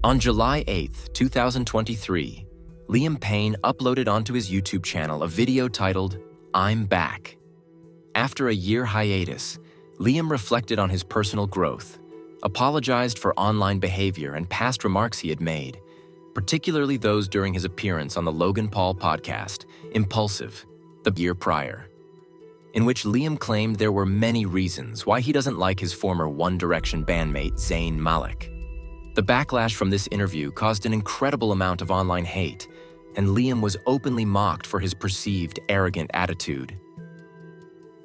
On July 8, 2023, Liam Payne uploaded onto his YouTube channel a video titled, "I'm Back." After a year hiatus, Liam reflected on his personal growth, apologized for online behavior and past remarks he had made, particularly those during his appearance on the Logan Paul podcast, Impulsive, the year prior, in which Liam claimed there were many reasons why he doesn't like his former One Direction bandmate Zayn Malik. The backlash from this interview caused an incredible amount of online hate, and Liam was openly mocked for his perceived arrogant attitude.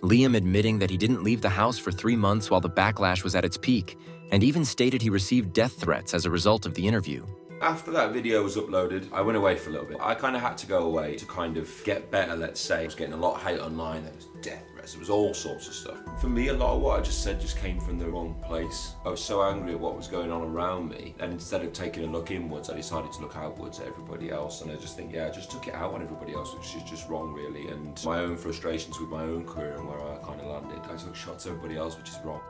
Liam admitting that he didn't leave the house for 3 months while the backlash was at its peak, and even stated he received death threats as a result of the interview. After that video was uploaded, I went away for a little bit. I kind of had to go away to kind of get better, let's say. I was getting a lot of hate online, there was death threats, there was all sorts of stuff. For me, a lot of what I just said just came from the wrong place. I was so angry at what was going on around me, and instead of taking a look inwards, I decided to look outwards at everybody else, and I just think, I just took it out on everybody else, which is just wrong, really, and my own frustrations with my own career and where I kind of landed. I took shots at everybody else, which is wrong.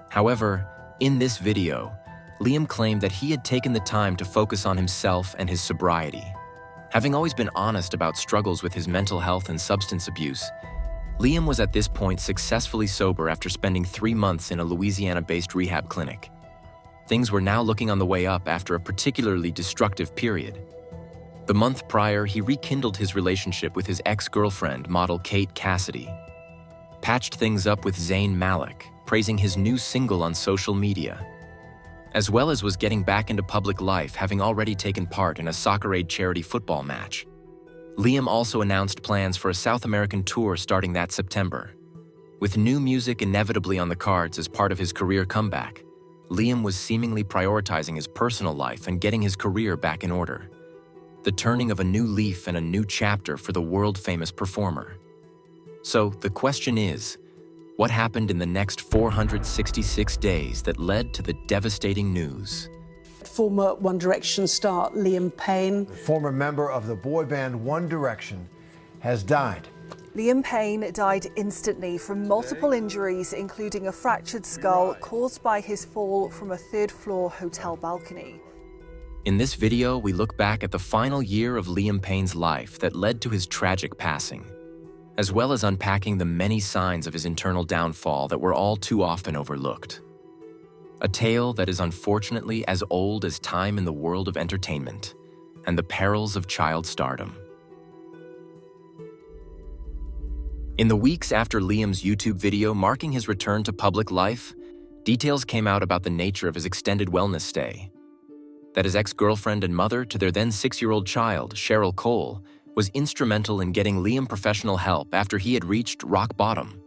However, in this video, Liam claimed that he had taken the time to focus on himself and his sobriety. Having always been honest about struggles with his mental health and substance abuse, Liam was at this point successfully sober after spending 3 months in a Louisiana-based rehab clinic. Things were now looking on the way up after a particularly destructive period. The month prior, he rekindled his relationship with his ex-girlfriend, model Kate Cassidy, patched things up with Zayn Malik, praising his new single on social media, as well as was getting back into public life, having already taken part in a Soccer Aid charity football match. Liam also announced plans for a South American tour starting that September. With new music inevitably on the cards as part of his career comeback, Liam was seemingly prioritizing his personal life and getting his career back in order. The turning of a new leaf and a new chapter for the world-famous performer. So the question is, what happened in the next 466 days that led to the devastating news? Former One Direction star Liam Payne, the former member of the boy band One Direction, has died. Liam Payne died instantly from multiple injuries, including a fractured skull caused by his fall from a third-floor hotel balcony. In this video, we look back at the final year of Liam Payne's life that led to his tragic passing, as well as unpacking the many signs of his internal downfall that were all too often overlooked. A tale that is unfortunately as old as time in the world of entertainment and the perils of child stardom. In the weeks after Liam's YouTube video marking his return to public life, details came out about the nature of his extended wellness stay. That his ex-girlfriend and mother to their then 6-year-old child, Cheryl Cole, was instrumental in getting Liam professional help after he had reached rock bottom.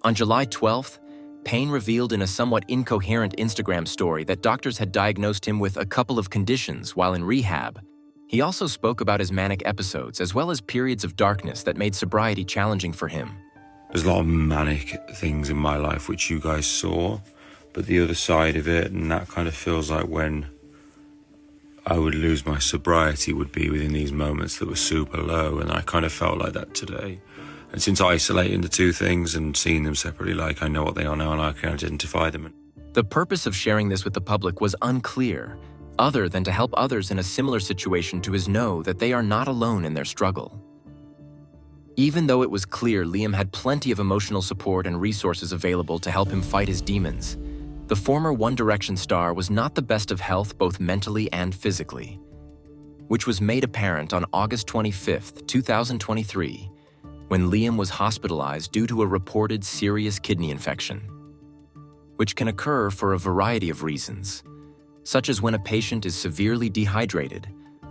On July 12th, Payne revealed in a somewhat incoherent Instagram story that doctors had diagnosed him with a couple of conditions while in rehab. He also spoke about his manic episodes as well as periods of darkness that made sobriety challenging for him. There's a lot of manic things in my life which you guys saw, but the other side of it, and that kind of feels like when I would lose my sobriety, would be within these moments that were super low, and I kind of felt like that today. And since isolating the two things and seeing them separately, like I know what they are now and I can identify them. The purpose of sharing this with the public was unclear, other than to help others in a similar situation to know that they are not alone in their struggle. Even though it was clear Liam had plenty of emotional support and resources available to help him fight his demons, the former One Direction star was not the best of health both mentally and physically, which was made apparent on August 25th, 2023, when Liam was hospitalized due to a reported serious kidney infection, which can occur for a variety of reasons, such as when a patient is severely dehydrated,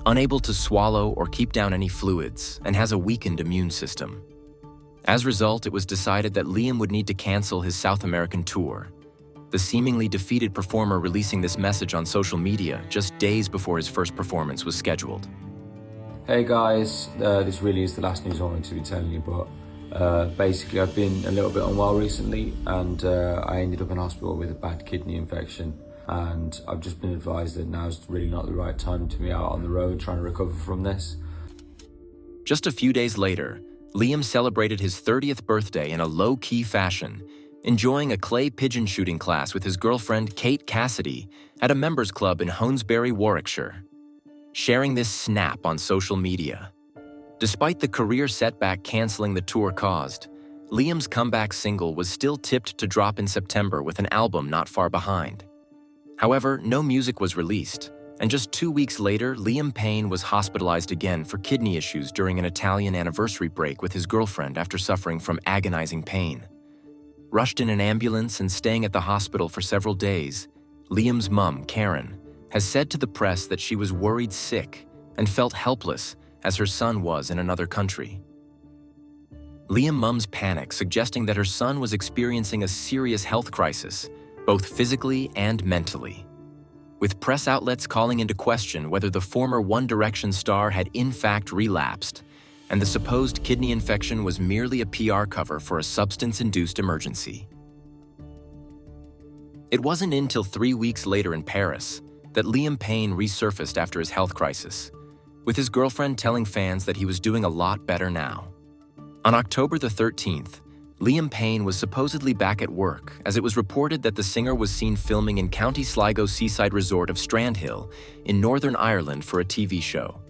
unable to swallow or keep down any fluids, and has a weakened immune system. As a result, it was decided that Liam would need to cancel his South American tour, the seemingly defeated performer releasing this message on social media just days before his first performance was scheduled. Hey guys, this really is the last news I wanted to be telling you, but basically I've been a little bit unwell recently, and I ended up in hospital with a bad kidney infection, and I've just been advised that now's really not the right time to be out on the road trying to recover from this. Just a few days later, Liam celebrated his 30th birthday in a low-key fashion, enjoying a clay pigeon shooting class with his girlfriend Kate Cassidy at a members club in Honesbury, Warwickshire, sharing this snap on social media. Despite the career setback canceling the tour caused, Liam's comeback single was still tipped to drop in September with an album not far behind. However, no music was released, and just 2 weeks later, Liam Payne was hospitalized again for kidney issues during an Italian anniversary break with his girlfriend after suffering from agonizing pain. Rushed in an ambulance and staying at the hospital for several days, Liam's mum, Karen, has said to the press that she was worried sick and felt helpless as her son was in another country. Liam's mum's panic, suggesting that her son was experiencing a serious health crisis, both physically and mentally, with press outlets calling into question whether the former One Direction star had in fact relapsed, and the supposed kidney infection was merely a PR cover for a substance-induced emergency. It wasn't until 3 weeks later in Paris that Liam Payne resurfaced after his health crisis, with his girlfriend telling fans that he was doing a lot better now. On October the 13th, Liam Payne was supposedly back at work, as it was reported that the singer was seen filming in County Sligo's seaside resort of Strandhill in Northern Ireland for a TV show,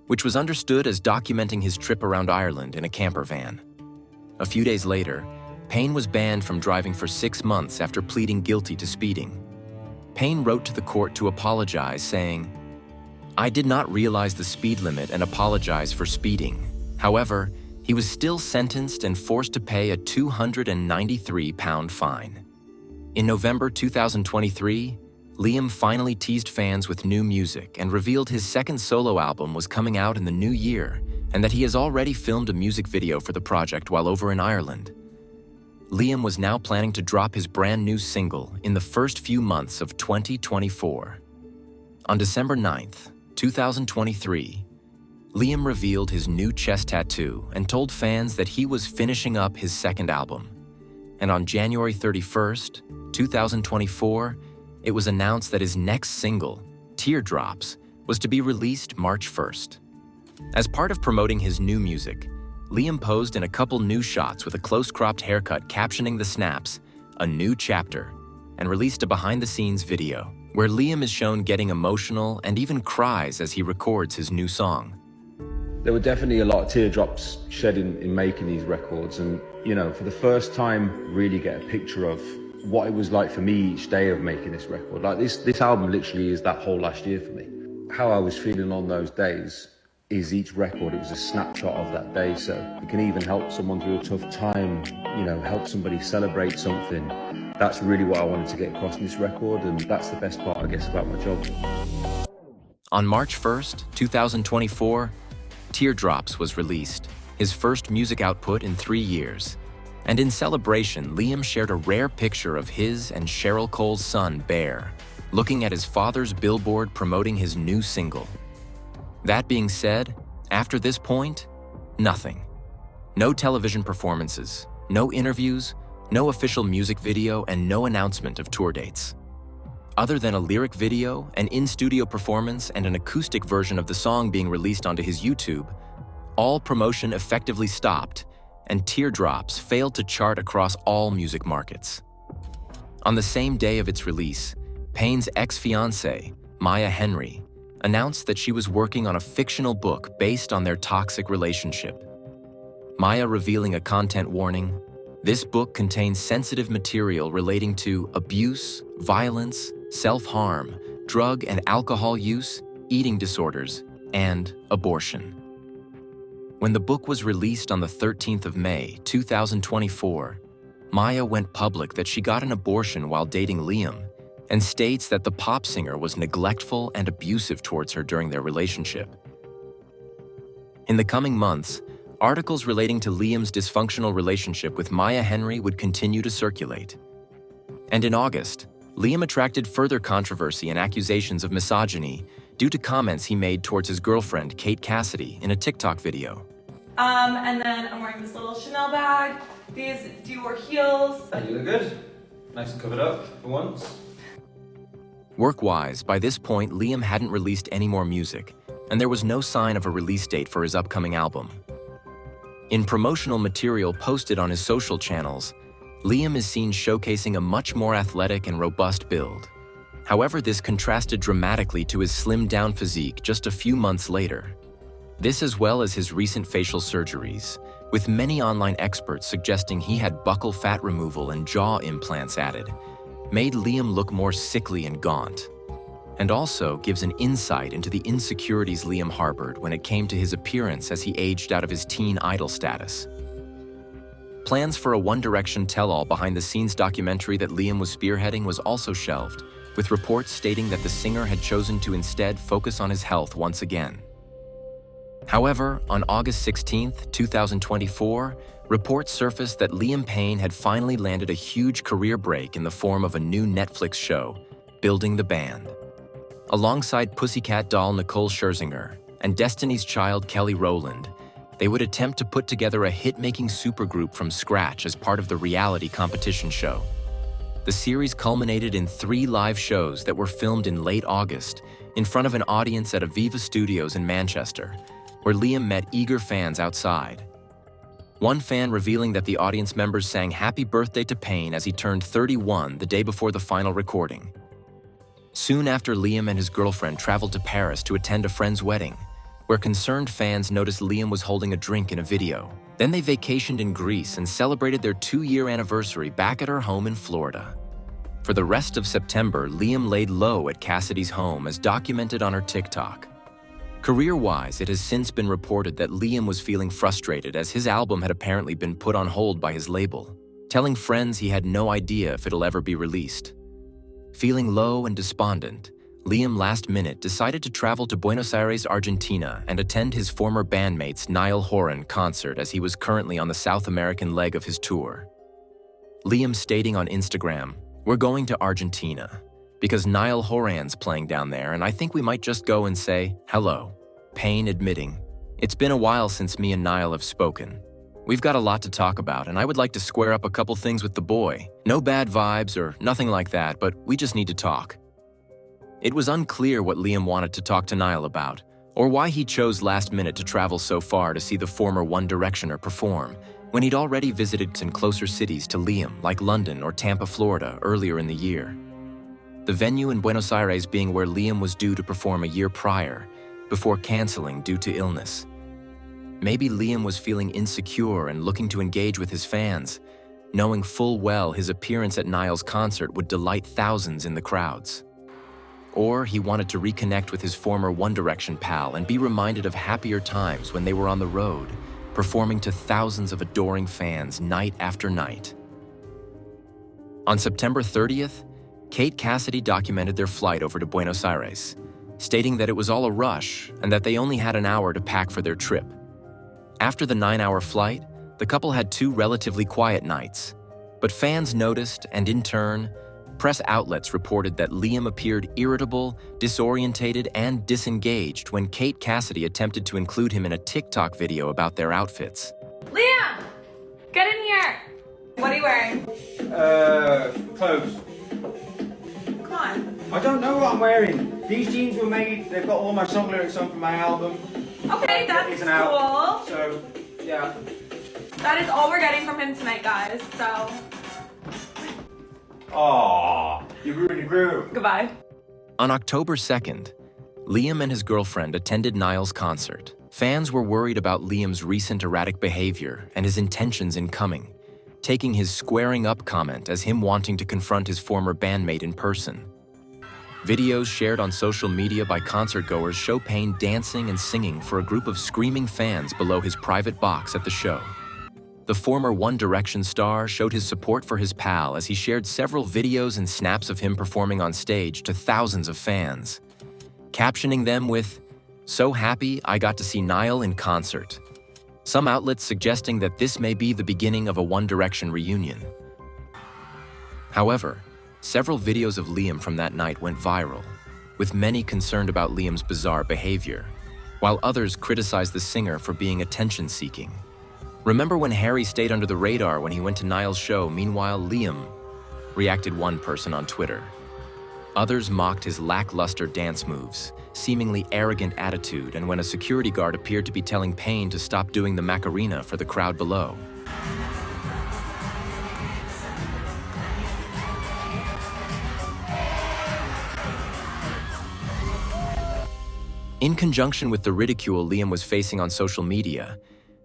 which was understood as documenting his trip around Ireland in a camper van. A few days later, Payne was banned from driving for 6 months after pleading guilty to speeding. Payne wrote to the court to apologize, saying, "I did not realize the speed limit and apologize for speeding. However, he was still sentenced and forced to pay a £293 fine." In November 2023, Liam finally teased fans with new music and revealed his second solo album was coming out in the new year and that he has already filmed a music video for the project while over in Ireland. Liam was now planning to drop his brand new single in the first few months of 2024. On December 9th, 2023, Liam revealed his new chest tattoo and told fans that he was finishing up his second album. And on January 31st, 2024, it was announced that his next single, Teardrops, was to be released March 1st. As part of promoting his new music, Liam posed in a couple new shots with a close-cropped haircut captioning the snaps, "A New Chapter," and released a behind-the-scenes video where Liam is shown getting emotional and even cries as he records his new song. There were definitely a lot of teardrops shed in making these records, and for the first time really get a picture of what it was like for me each day of making this record. Like this album literally is that whole last year for me. How I was feeling on those days is each record, it was a snapshot of that day, so it can even help someone through a tough time, help somebody celebrate something. That's really what I wanted to get across in this record, and that's the best part, I guess, about my job. On March 1st, 2024, Teardrops was released, his first music output in 3 years. And in celebration, Liam shared a rare picture of his and Cheryl Cole's son, Bear, looking at his father's billboard promoting his new single. That being said, after this point, nothing. No television performances, no interviews, no official music video, and no announcement of tour dates. Other than a lyric video, an in-studio performance, and an acoustic version of the song being released onto his YouTube, all promotion effectively stopped, and Teardrops failed to chart across all music markets. On the same day of its release, Payne's ex-fiancée, Maya Henry, announced that she was working on a fictional book based on their toxic relationship. Maya revealing a content warning, "This book contains sensitive material relating to abuse, violence, self-harm, drug and alcohol use, eating disorders, and abortion." When the book was released on the 13th of May, 2024, Maya went public that she got an abortion while dating Liam and states that the pop singer was neglectful and abusive towards her during their relationship. In the coming months, articles relating to Liam's dysfunctional relationship with Maya Henry would continue to circulate. And in August, Liam attracted further controversy and accusations of misogyny due to comments he made towards his girlfriend, Kate Cassidy, in a TikTok video. And then I'm wearing this little Chanel bag, these Dior heels. You look good. Nice and covered up for once. Work-wise, by this point, Liam hadn't released any more music, and there was no sign of a release date for his upcoming album. In promotional material posted on his social channels, Liam is seen showcasing a much more athletic and robust build. However, this contrasted dramatically to his slimmed-down physique just a few months later. This, as well as his recent facial surgeries, with many online experts suggesting he had buccal fat removal and jaw implants added, made Liam look more sickly and gaunt, and also gives an insight into the insecurities Liam harbored when it came to his appearance as he aged out of his teen idol status. Plans for a One Direction tell-all behind-the-scenes documentary that Liam was spearheading was also shelved, with reports stating that the singer had chosen to instead focus on his health once again. However, on August 16, 2024, reports surfaced that Liam Payne had finally landed a huge career break in the form of a new Netflix show, Building the Band. Alongside Pussycat doll Nicole Scherzinger and Destiny's Child Kelly Rowland, they would attempt to put together a hit-making supergroup from scratch as part of the reality competition show. The series culminated in 3 live shows that were filmed in late August in front of an audience at Aviva Studios in Manchester, where Liam met eager fans outside. One fan revealing that the audience members sang Happy Birthday to Payne as he turned 31 the day before the final recording. Soon after, Liam and his girlfriend traveled to Paris to attend a friend's wedding, where concerned fans noticed Liam was holding a drink in a video. Then they vacationed in Greece and celebrated their 2-year anniversary back at her home in Florida. For the rest of September, Liam laid low at Cassidy's home as documented on her TikTok. Career-wise, it has since been reported that Liam was feeling frustrated as his album had apparently been put on hold by his label, telling friends he had no idea if it'll ever be released. Feeling low and despondent, Liam last minute decided to travel to Buenos Aires, Argentina and attend his former bandmate's Niall Horan concert as he was currently on the South American leg of his tour. Liam stating on Instagram, "We're going to Argentina because Niall Horan's playing down there and I think we might just go and say hello." Payne admitting, "It's been a while since me and Niall have spoken. We've got a lot to talk about and I would like to square up a couple things with the boy. No bad vibes or nothing like that, but we just need to talk." It was unclear what Liam wanted to talk to Niall about, or why he chose last minute to travel so far to see the former One Directioner perform, when he'd already visited some closer cities to Liam, like London or Tampa, Florida, earlier in the year. The venue in Buenos Aires being where Liam was due to perform a year prior, before canceling due to illness. Maybe Liam was feeling insecure and looking to engage with his fans, knowing full well his appearance at Niall's concert would delight thousands in the crowds. Or he wanted to reconnect with his former One Direction pal and be reminded of happier times when they were on the road, performing to thousands of adoring fans night after night. On September 30th, Kate Cassidy documented their flight over to Buenos Aires, stating that it was all a rush and that they only had an hour to pack for their trip. After the 9-hour flight, the couple had 2 relatively quiet nights, but fans noticed and in turn, press outlets reported that Liam appeared irritable, disorientated, and disengaged when Kate Cassidy attempted to include him in a TikTok video about their outfits. Liam! Get in here! What are you wearing? Clothes. Come on. I don't know what I'm wearing. These jeans were made, they've got all my song lyrics on for my album. Okay, that's Isn't cool. out. So, yeah. That is all we're getting from him tonight, guys, so Aww, you ruined the groove. goodbye. On October 2nd, Liam and his girlfriend attended Niall's concert. Fans were worried about Liam's recent erratic behavior and his intentions in coming, taking his squaring up comment as him wanting to confront his former bandmate in person. Videos shared on social media by concertgoers show Payne dancing and singing for a group of screaming fans below his private box at the show. The former One Direction star showed his support for his pal as he shared several videos and snaps of him performing on stage to thousands of fans, captioning them with, "So happy I got to see Niall in concert." Some outlets suggesting that this may be the beginning of a One Direction reunion. However, several videos of Liam from that night went viral, with many concerned about Liam's bizarre behavior, while others criticized the singer for being attention-seeking. "Remember when Harry stayed under the radar when he went to Niall's show, meanwhile Liam?" reacted one person on Twitter. Others mocked his lackluster dance moves, seemingly arrogant attitude, and when a security guard appeared to be telling Payne to stop doing the Macarena for the crowd below. In conjunction with the ridicule Liam was facing on social media,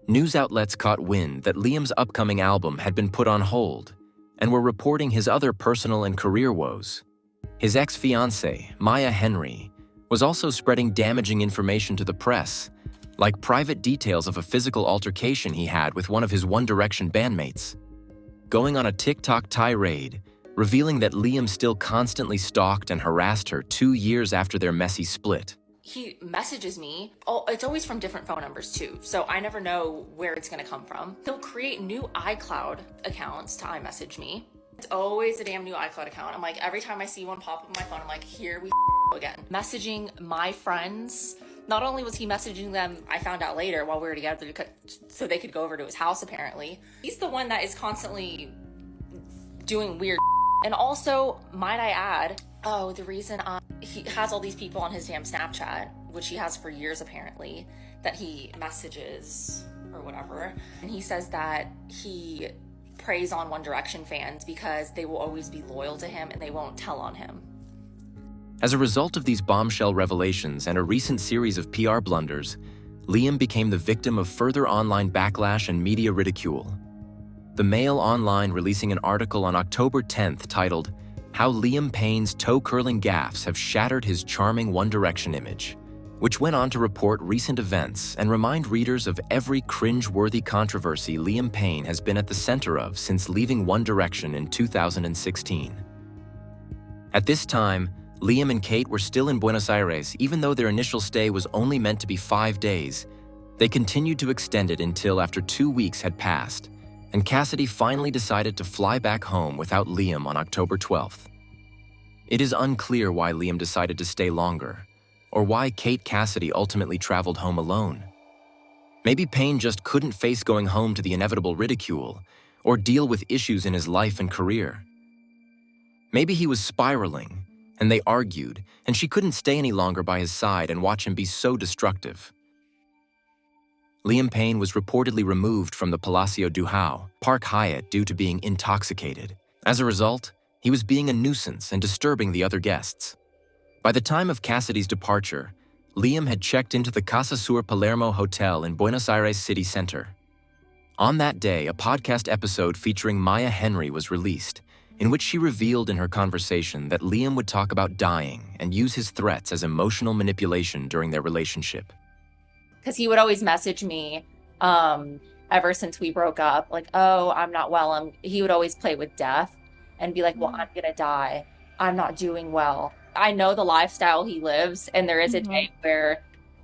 news outlets caught wind that Liam's upcoming album had been put on hold and were reporting his other personal and career woes. His ex-fiancée, Maya Henry, was also spreading damaging information to the press, like private details of a physical altercation he had with one of his One Direction bandmates, going on a TikTok tirade, revealing that Liam still constantly stalked and harassed her 2 years after their messy split. He messages me. Oh, it's always from different phone numbers too, so I never know where it's gonna come from. He'll create new iCloud accounts to iMessage me. It's always a damn new iCloud account. I'm like, every time I see one pop up on my phone, I'm like, here we go again. Messaging my friends. Not only was he messaging them, I found out later while we were together, so they could go over to his house apparently. He's the one that is constantly doing weird. And also, might I add, the reason he has all these people on his damn Snapchat, which he has for years apparently, that he messages or whatever. And he says that he preys on One Direction fans because they will always be loyal to him and they won't tell on him. As a result of these bombshell revelations and a recent series of PR blunders, Liam became the victim of further online backlash and media ridicule. The Mail Online releasing an article on October 10th titled, "How Liam Payne's Toe-Curling Gaffes Have Shattered His Charming One Direction Image," which went on to report recent events and remind readers of every cringe-worthy controversy Liam Payne has been at the center of since leaving One Direction in 2016. At this time, Liam and Kate were still in Buenos Aires, even though their initial stay was only meant to be 5 days. They continued to extend it until after 2 weeks had passed, and Cassidy finally decided to fly back home without Liam on October 12th. It is unclear why Liam decided to stay longer, or why Kate Cassidy ultimately traveled home alone. Maybe Payne just couldn't face going home to the inevitable ridicule, or deal with issues in his life and career. Maybe he was spiraling, and they argued, and she couldn't stay any longer by his side and watch him be so destructive. Liam Payne was reportedly removed from the Palacio Duhau, Park Hyatt, due to being intoxicated. As a result, he was being a nuisance and disturbing the other guests. By the time of Cassidy's departure, Liam had checked into the Casa Sur Palermo Hotel in Buenos Aires city center. On that day, a podcast episode featuring Maya Henry was released, in which she revealed in her conversation that Liam would talk about dying and use his threats as emotional manipulation during their relationship. Because he would always message me ever since we broke up, like, oh, I'm not well. He would always play with death and be like, well, I'm gonna die. I'm not doing well. I know the lifestyle he lives, and there is a day where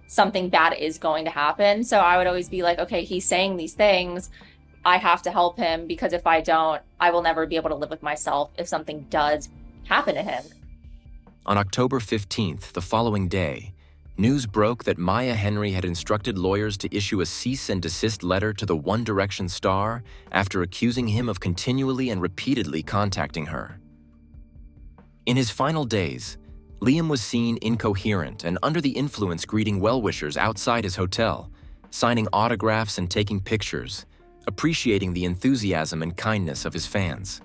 something bad is going to happen. So I would always be like, okay, he's saying these things. I have to help him, because if I don't, I will never be able to live with myself if something does happen to him. On October 15th, the following day, news broke that Maya Henry had instructed lawyers to issue a cease and desist letter to the One Direction star after accusing him of continually and repeatedly contacting her. In his final days, Liam was seen incoherent and under the influence greeting well-wishers outside his hotel, signing autographs and taking pictures, appreciating the enthusiasm and kindness of his fans.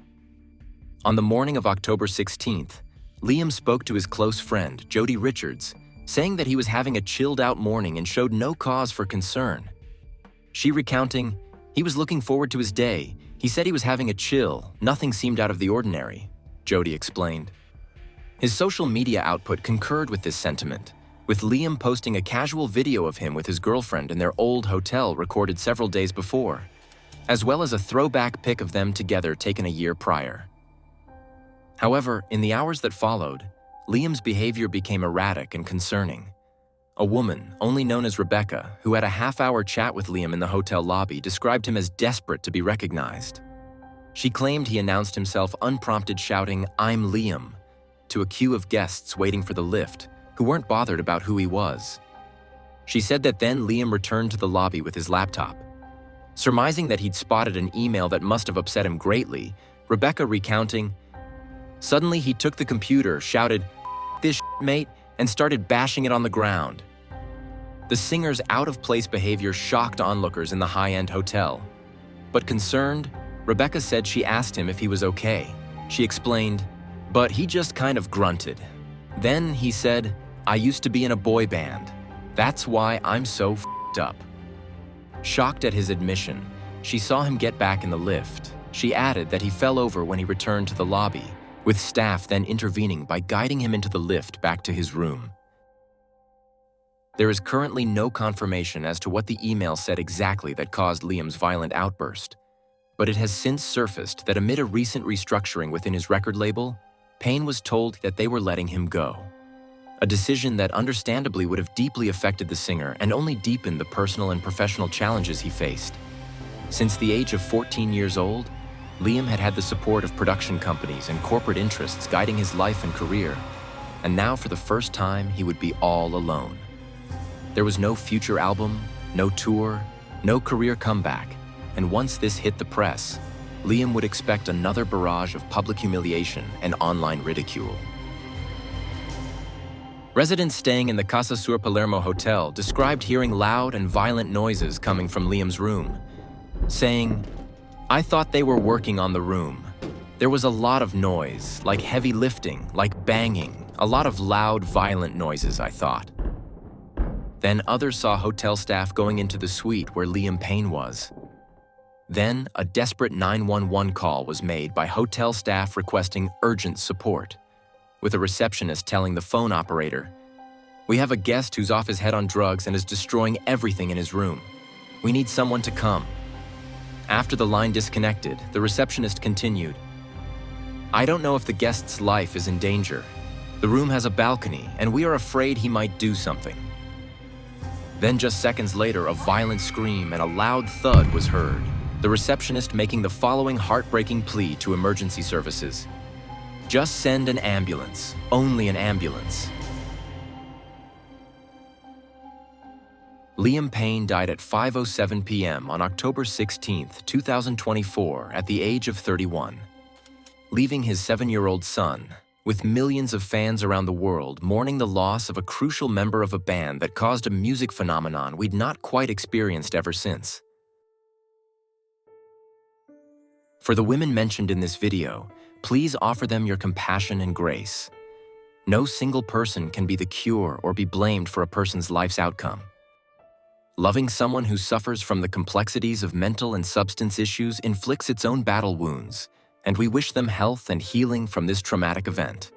On the morning of October 16th, Liam spoke to his close friend, Jody Richards, saying that he was having a chilled-out morning and showed no cause for concern. She recounting, he was looking forward to his day. He said he was having a chill. Nothing seemed out of the ordinary, Jody explained. His social media output concurred with this sentiment, with Liam posting a casual video of him with his girlfriend in their old hotel recorded several days before, as well as a throwback pic of them together taken a year prior. However, in the hours that followed, Liam's behavior became erratic and concerning. A woman, only known as Rebecca, who had a half-hour chat with Liam in the hotel lobby, described him as desperate to be recognized. She claimed he announced himself unprompted, shouting, "I'm Liam," to a queue of guests waiting for the lift, who weren't bothered about who he was. She said that then Liam returned to the lobby with his laptop. Surmising that he'd spotted an email that must have upset him greatly, Rebecca recounting, "Suddenly he took the computer, shouted, 'This shit, mate,' and started bashing it on the ground." The singer's out-of-place behavior shocked onlookers in the high-end hotel. But concerned, Rebecca said she asked him if he was okay. She explained, "But he just kind of grunted. Then he said, 'I used to be in a boy band.' That's why I'm so f***ed up." Shocked at his admission, she saw him get back in the lift. She added that he fell over when he returned to the lobby, with staff then intervening by guiding him into the lift back to his room. There is currently no confirmation as to what the email said exactly that caused Liam's violent outburst, but it has since surfaced that amid a recent restructuring within his record label, Payne was told that they were letting him go. A decision that understandably would have deeply affected the singer and only deepened the personal and professional challenges he faced. Since the age of 14 years old, Liam had had the support of production companies and corporate interests guiding his life and career, and now for the first time he would be all alone. There was no future album, no tour, no career comeback, and once this hit the press, Liam would expect another barrage of public humiliation and online ridicule. Residents staying in the Casa Sur Palermo hotel described hearing loud and violent noises coming from Liam's room, saying, "I thought they were working on the room. There was a lot of noise, like heavy lifting, like banging, a lot of loud, violent noises, I thought." Then others saw hotel staff going into the suite where Liam Payne was. Then a desperate 911 call was made by hotel staff requesting urgent support, with a receptionist telling the phone operator, "We have a guest who's off his head on drugs and is destroying everything in his room. We need someone to come." After the line disconnected, the receptionist continued, "I don't know if the guest's life is in danger. The room has a balcony, and we are afraid he might do something." Then just seconds later, a violent scream and a loud thud was heard, the receptionist making the following heartbreaking plea to emergency services: "Just send an ambulance, only an ambulance." Liam Payne died at 5:07 p.m. on October 16, 2024, at the age of 31, leaving his 7-year-old son, with millions of fans around the world mourning the loss of a crucial member of a band that caused a music phenomenon we'd not quite experienced ever since. For the women mentioned in this video, please offer them your compassion and grace. No single person can be the cure or be blamed for a person's life's outcome. Loving someone who suffers from the complexities of mental and substance issues inflicts its own battle wounds, and we wish them health and healing from this traumatic event.